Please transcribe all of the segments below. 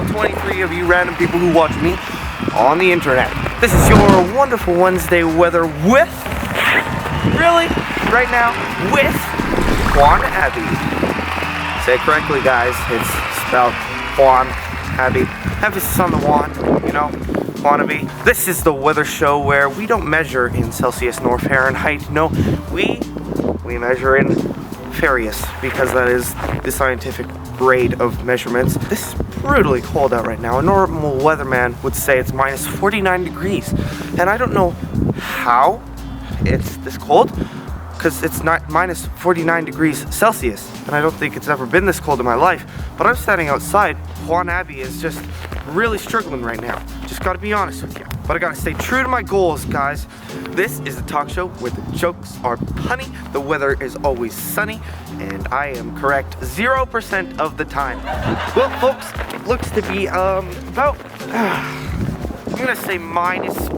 all 23 of you random people who watch me on the internet. This is your wonderful Wednesday weather with, really, right now, with Juan Abbey. Say it correctly, guys. It's spelled Juan Abbey. Emphasis on the Juan, you know, wannabe. This is the weather show where we don't measure in Celsius nor Fahrenheit. No, we measure in Fahrenheit because that is the scientific grade of measurements. This is brutally cold out right now. A normal weatherman would say it's minus 49 degrees. And I don't know how it's this cold, because it's not minus 49 degrees Celsius, and I don't think it's ever been this cold in my life. But I'm standing outside. Juan Abbey is just really struggling right now. Just gotta be honest with you. But I gotta stay true to my goals, guys. This is a talk show where the jokes are punny, the weather is always sunny, and I am correct 0% of the time. Well, folks, it looks to be about, I'm gonna say minus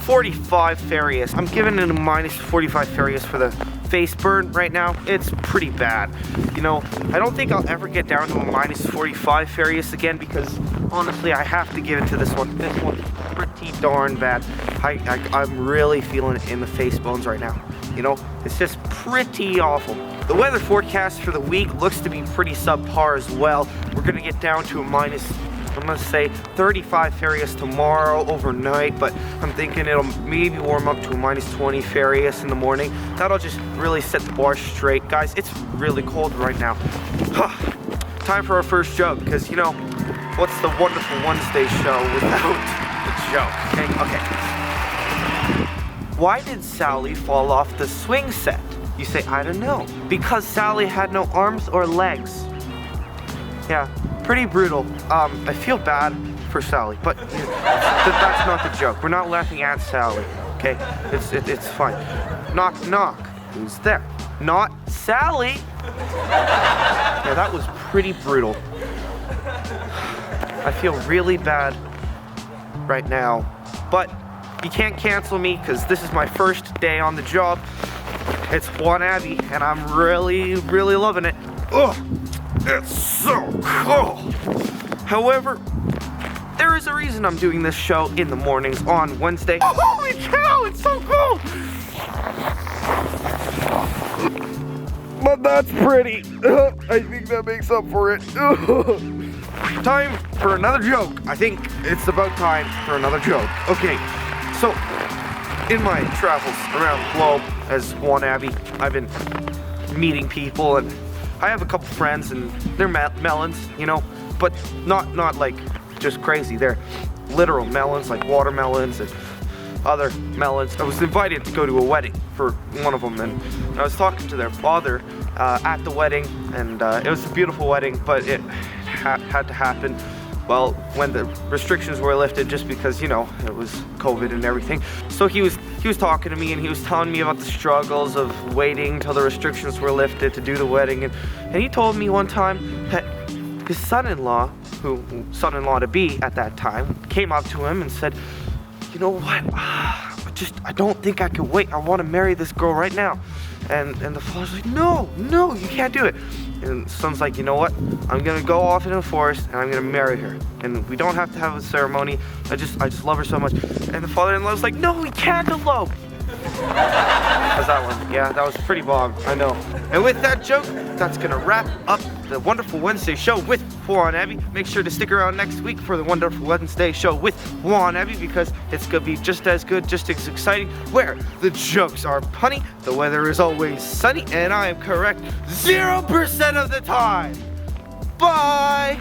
45 Fahrenheit. I'm giving it a minus 45 Fahrenheit for the face burn right now. It's pretty bad. You know, I don't think I'll ever get down to a minus 45 Fahrenheit again, because honestly, I have to give it to this one. This one's pretty darn bad. I'm really feeling it in the face bones right now. You know, it's just pretty awful. The weather forecast for the week looks to be pretty subpar as well. We're gonna get down to a minus, I'm gonna say 35 Fahrenheit tomorrow overnight, but I'm thinking it'll maybe warm up to a minus 20 Fahrenheit in the morning. That'll just really set the bar straight. Guys, it's really cold right now. Time for our first joke, because you know, what's the wonderful Wednesday show without a joke? Okay. Why did Sally fall off the swing set? You say, I don't know. Because Sally had no arms or legs. Yeah. Pretty brutal. I feel bad for Sally, but that's not the joke. We're not laughing at Sally, okay? It's fine. Knock, knock. Who's there? Not Sally. Yeah, that was pretty brutal. I feel really bad right now, but you can't cancel me because this is my first day on the job. It's Juan Abbey, and I'm really, really loving it. Ugh. It's so cold. However, there is a reason I'm doing this show in the mornings on Wednesday. Oh, holy cow, it's so cold. But that's pretty. I think that makes up for it. Time for another joke. I think it's about time for another joke. Okay, so in my travels around the globe as Juan Abbey, I've been meeting people, and I have a couple friends, and they're melons, you know, but not like just crazy. They're literal melons, like watermelons and other melons. I was invited to go to a wedding for one of them, and I was talking to their father at the wedding, and it was a beautiful wedding, but it had to happen, well, when the restrictions were lifted, just because, you know, it was COVID and everything. So he was talking to me, and he was telling me about the struggles of waiting till the restrictions were lifted to do the wedding, and he told me one time that his son-in-law to be at that time, came up to him and said, you know what, I don't think I can wait. I want to marry this girl right now. And the father's like, no, you can't do it. And the son's like, you know what? I'm gonna go off in the forest and I'm gonna marry her. And we don't have to have a ceremony. I just love her so much. And the father-in-law's like, no, we can't elope. How's that one? Yeah, that was pretty bomb, I know. And with that joke, that's gonna wrap up the wonderful Wednesday show with Juan Abbey. Make sure to stick around next week for the wonderful Wednesday show with Juan Abbey, because it's gonna be just as good, just as exciting, where the jokes are punny, the weather is always sunny, and I am correct 0% of the time. Bye!